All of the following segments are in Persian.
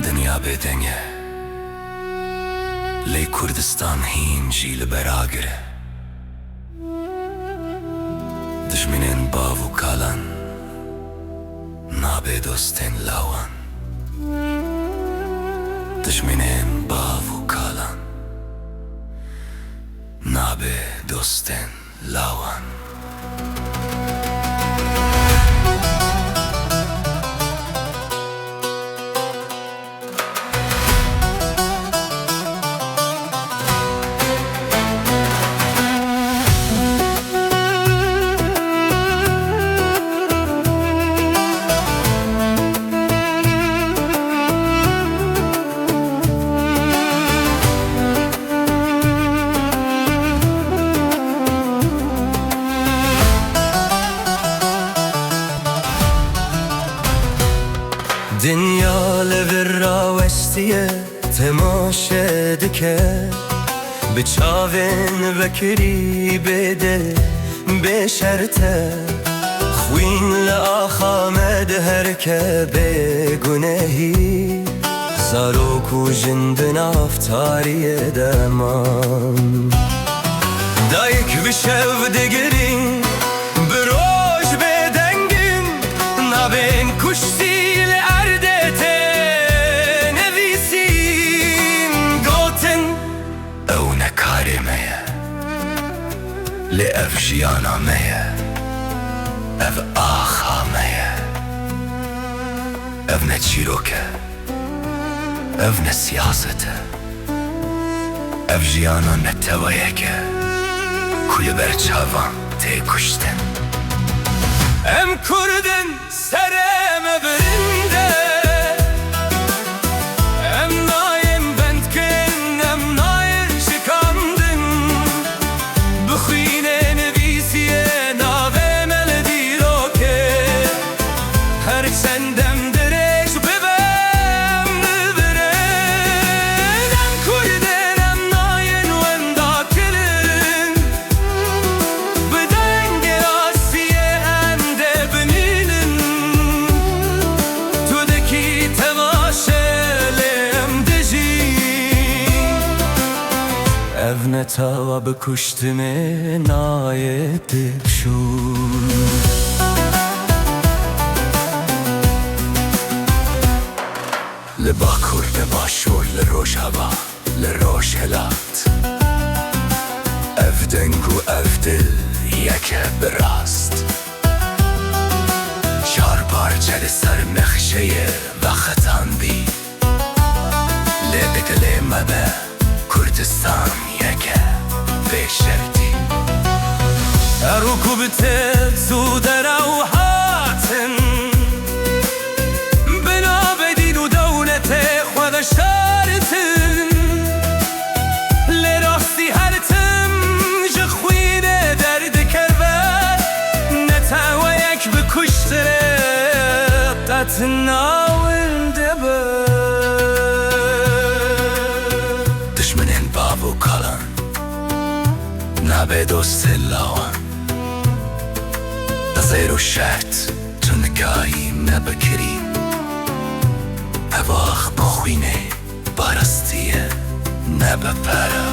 دنیا بدنگه لی کردستان هین جیل براگره دشمنین باو و کالان نابه دوستین لاوان دشمنین باو و کالان نابه دوستین لاوان دنیا لور وستیه تماشه دکه به چاوین وکری بده به شرطه خوین لآخامد هرکه به گناهی زاروک و جند نافتاری دمان دایک بشو دگرین بروش بدنگین نابین کشتی لأف جيانا ميا أف آخا ميا أف نتشيروكا أف نسياسة أف جيانا نتوايكا كل برچاوان تي كشتن أم كردن سرم برنده ev neta bکشتم نایت بشور لباکور بباشور لروش هوا لروش هلات اف دنگو اف دل یک براست چار پارچه سر مخشه وقتان بی لدگل مبه کردستان یکه به شرطی رکوبت زود روحاتن بنا بدین و دولت خود شارتن لراستی هرتم جخوین درد کرد نتاوه یک بکشتره قطنا ولدبه و کالان نبه دوست لاوان دزیر و شرط تنگایی نبکری اواخ بخوینه بارستیه نبه پرا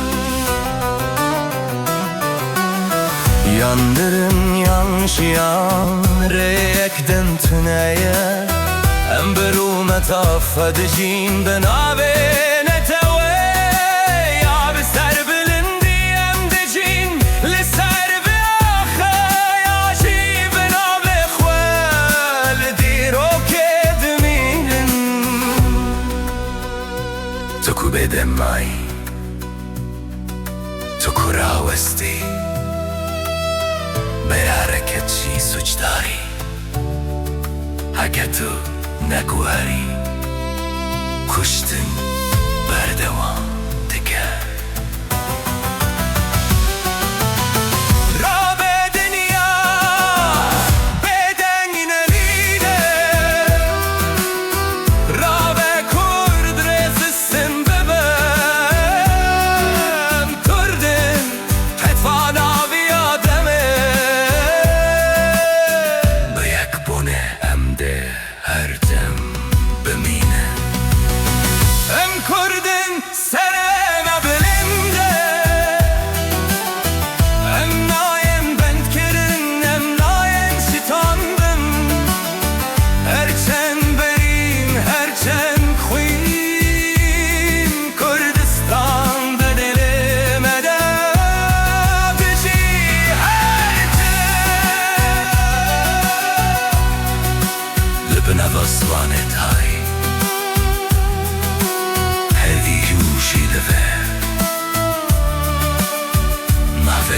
یاندرم یانشیان ریکدن تنیه ام برومت آفدجین بنابه تو بده مای تو کراوستی به حرکت چی سوچ داری اگه تو نگوهری کشتن بردوان دیگه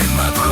مدرسه